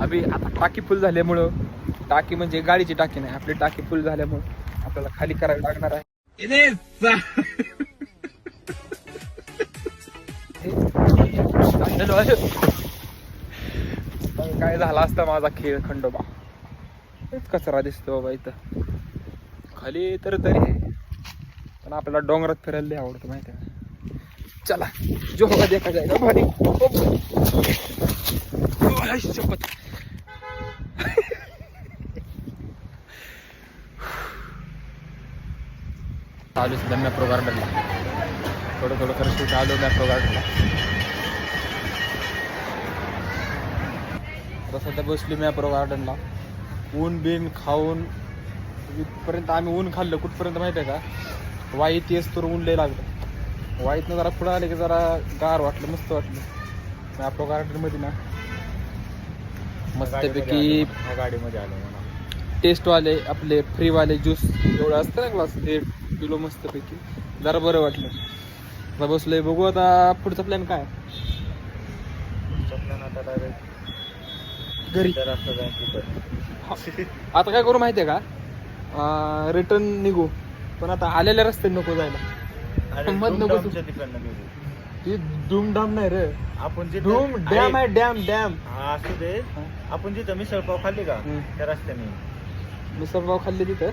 अभि आता टाकी फुल झाल्यामुळं, टाकी म्हणजे गाडीची टाकी नाही, आपली टाकी फुल झाल्यामुळं आपल्याला खाली करावी लागणार आहे. काय झाला असता माझा खेळ खंडोबा. कचरा दिसतो बाबा इथं खाली तर तरी, पण आपल्याला डोंगरात फिरायला लय आवडतं माहिती आहे. चला जो होगा देखा जाएगा भारी. शपथ. चालू सुद्धा मॅप्रो गार्डनला, थोडं थोडं करत आलो मॅप्रो गार्डनला. आता सध्या बसली मॅप्रो गार्डनला, ऊन बिन खाऊन इथपर्यंत आम्ही ऊन खाल्लं कुठपर्यंत माहिती आहे का, वाईत येस तर ऊन लय लागलं. वाईतनं जरा पुढं आले की जरा गार वाटलं, मस्त वाटलं. मॅप्रो गार्डनमध्ये ना मस्तपैकी गाडीमध्ये आलो मला टेस्टवाले आपले फ्रीवाले ज्यूस एवढं असतं ना ग्लास, ते पिलो मस्तपैकी, जरा बरं वाटलं. आता बसलोय, बघू आता पुढचा प्लॅन काय. घरी आता काय करू माहितीये का, रिटर्न निघू, पण आता आलेल्या रस्त्याने नको जायला. मत नको ती धूमधाम नाही रे, आपण धूम डॅम आहे, डॅम डॅम. असू दे, आपण जिथं मिसळपाव खाल्ली का त्या रस्त्याने, मिसळपाव खाल्ले तिथं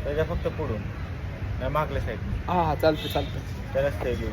त्याच्या फक्त पुढून नाही मागल्या साईड, हा चालतं चालतं त्या रस्त्याने